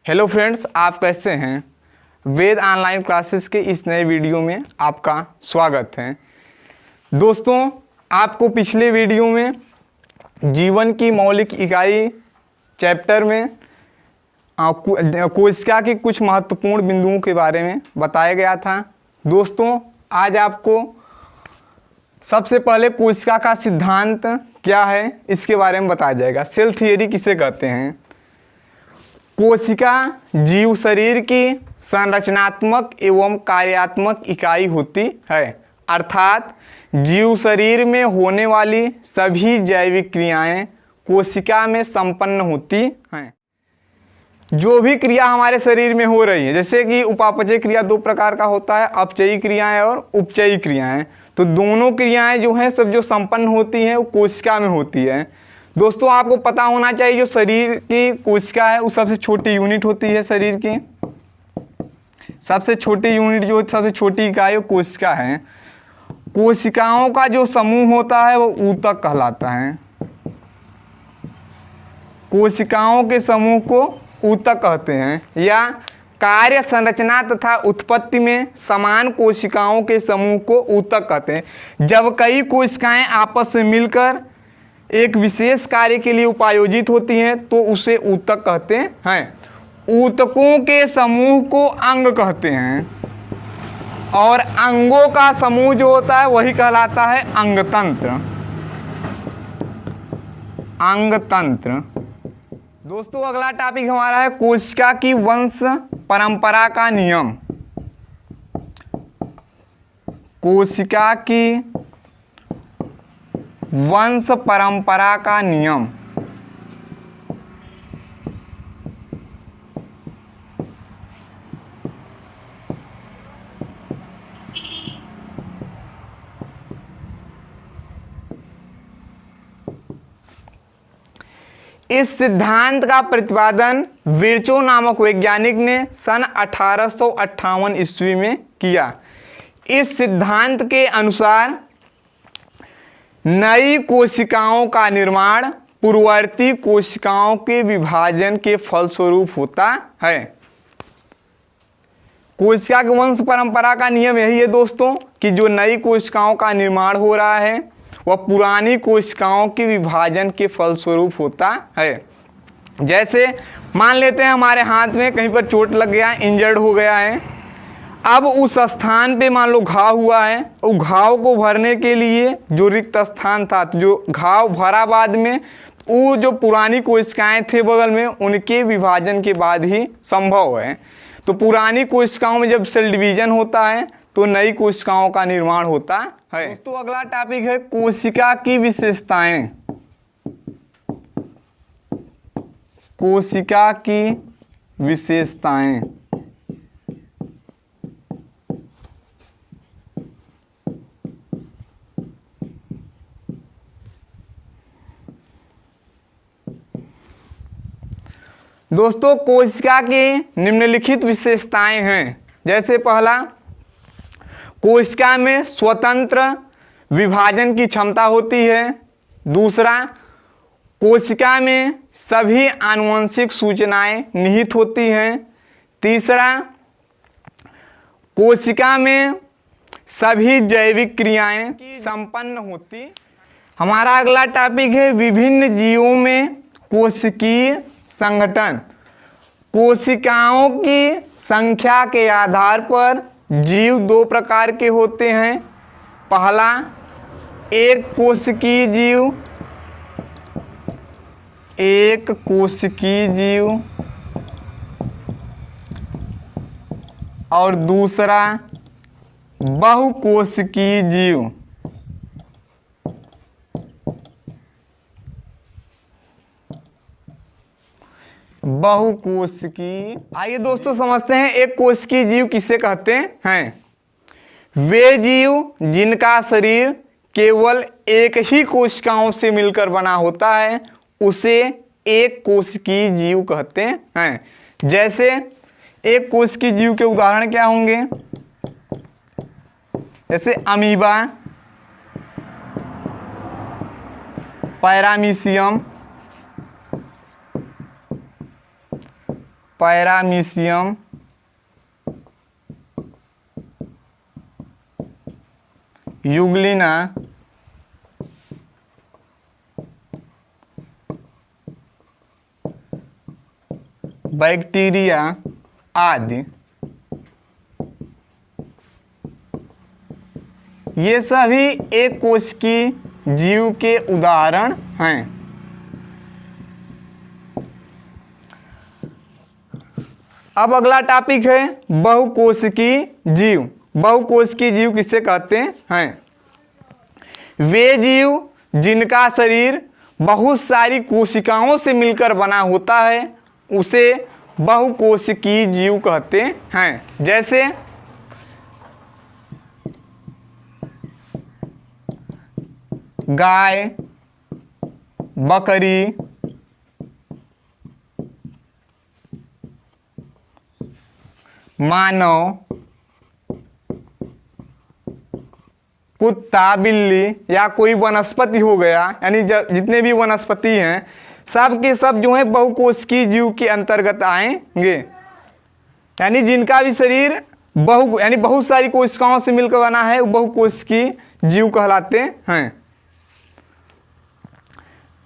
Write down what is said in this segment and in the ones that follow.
Hello friends, आप कैसे हैं। वेद ऑनलाइन क्लासेस के इस नए वीडियो में आपका स्वागत है। दोस्तों, आपको पिछले वीडियो में जीवन की मौलिक इकाई चैप्टर में कोशिका के कुछ महत्वपूर्ण बिंदुओं के बारे में बताया गया था। दोस्तों, आज आपको सबसे पहले कोशिका का सिद्धांत क्या है इसके बारे में बताया जाएगा। सेल थियरी किसे कहते हैं। कोशिका जीव शरीर की संरचनात्मक एवं कार्यात्मक इकाई होती है, अर्थात जीव शरीर में होने वाली सभी जैविक क्रियाएं कोशिका में संपन्न होती हैं। जो भी क्रिया हमारे शरीर में हो रही है, जैसे कि उपापचय क्रिया दो प्रकार का होता है, अपचयी क्रियाएं और उपचयी क्रियाएं। तो दोनों क्रियाएं जो हैं सब जो संपन्न होती हैं वो कोशिका में होती है। दोस्तों, आपको पता होना चाहिए जो शरीर की कोशिका है वो सबसे छोटी यूनिट होती है। शरीर की सबसे छोटी यूनिट जो सबसे छोटी इकाई वो कोशिका है। कोशिकाओं का जो समूह होता है वो ऊतक कहलाता है। कोशिकाओं के समूह को ऊतक कहते हैं, या कार्य संरचना तथा उत्पत्ति में समान कोशिकाओं के समूह को ऊतक कहते हैं। जब कई कोशिकाएं आपस में मिलकर एक विशेष कार्य के लिए उपायोजित होती हैं तो उसे ऊतक कहते हैं। ऊतकों के समूह को अंग कहते हैं और अंगों का समूह जो होता है वही कहलाता है अंगतंत्र। अंगतंत्र। दोस्तों, अगला टॉपिक हमारा है कोशिका की वंश परंपरा का नियम। कोशिका की वंश परंपरा का नियम। इस सिद्धांत का प्रतिपादन विर्चो नामक वैज्ञानिक ने सन 1858 ईस्वी में किया। इस सिद्धांत के अनुसार नई कोशिकाओं का निर्माण पूर्ववर्ती कोशिकाओं के विभाजन के फलस्वरूप होता है। कोशिका के वंश परंपरा का नियम यही है दोस्तों कि जो नई कोशिकाओं का निर्माण हो रहा है वह पुरानी कोशिकाओं के विभाजन के फलस्वरूप होता है। जैसे मान लेते हैं हमारे हाथ में कहीं पर चोट लग गया, इंजर्ड हो गया है। अब उस स्थान पे मान लो घाव हुआ है, उस घाव को भरने के लिए जो रिक्त स्थान था, तो जो घाव भरा बाद में वो जो पुरानी कोशिकाएं थे बगल में उनके विभाजन के बाद ही संभव है। तो पुरानी कोशिकाओं में जब सेल डिवीजन होता है तो नई कोशिकाओं का निर्माण होता है। दोस्तों, अगला टॉपिक है कोशिका की विशेषताएं। कोशिका की विशेषताएं। दोस्तों, कोशिका की निम्नलिखित विशेषताएं हैं। जैसे पहला, कोशिका में स्वतंत्र विभाजन की क्षमता होती है। दूसरा, कोशिका में सभी आनुवंशिक सूचनाएं निहित होती हैं। तीसरा, कोशिका में सभी जैविक क्रियाएं संपन्न होती। हमारा अगला टॉपिक है विभिन्न जीवों में कोशिकीय संगठन। कोशिकाओं की संख्या के आधार पर जीव दो प्रकार के होते हैं। पहला, एक कोशिकीय जीव। एक कोशिकीय जीव। और दूसरा बहुकोशिकीय जीव। बहुकोशिकीय। आइए दोस्तों समझते हैं एक कोशिकीय जीव किसे कहते हैं। वे जीव जिनका शरीर केवल एक ही कोशिकाओं से मिलकर बना होता है उसे एक कोशिकीय जीव कहते हैं। जैसे एक कोशिकीय जीव के उदाहरण क्या होंगे, जैसे amoeba, paramecium, paramecium, Euglena, bacteria आदि। ये सभी एक कोशिकीय जीव के उदाहरण हैं। अब अगला टॉपिक है बहुकोशिकीय जीव। बहुकोशिकीय जीव किसे कहते हैं? वे जीव जिनका शरीर बहुत सारी कोशिकाओं से मिलकर बना होता है उसे बहुकोशिकीय जीव कहते हैं। जैसे गाय, बकरी, मानव, कुत्ता, बिल्ली या कोई वनस्पति हो गया, यानी जितने भी वनस्पति हैं सब के सब जो है बहुकोशिकीय जीव के अंतर्गत आएंगे। यानी जिनका भी शरीर यानी बहुत सारी कोशिकाओं से मिलकर बना है वो बहुकोशिकीय जीव कहलाते हैं।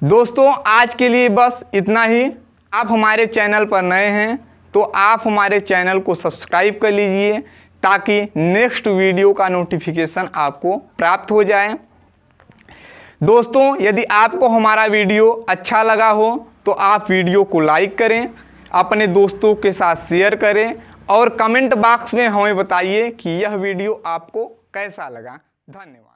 दोस्तों आज के लिए बस इतना ही। आप हमारे चैनल पर नए हैं तो आप हमारे चैनल को सब्सक्राइब कर लीजिए ताकि नेक्स्ट वीडियो का नोटिफिकेशन आपको प्राप्त हो जाए। दोस्तों यदि आपको हमारा वीडियो अच्छा लगा हो तो आप वीडियो को लाइक करें, अपने दोस्तों के साथ शेयर करें और कमेंट बॉक्स में हमें बताइए कि यह वीडियो आपको कैसा लगा। धन्यवाद।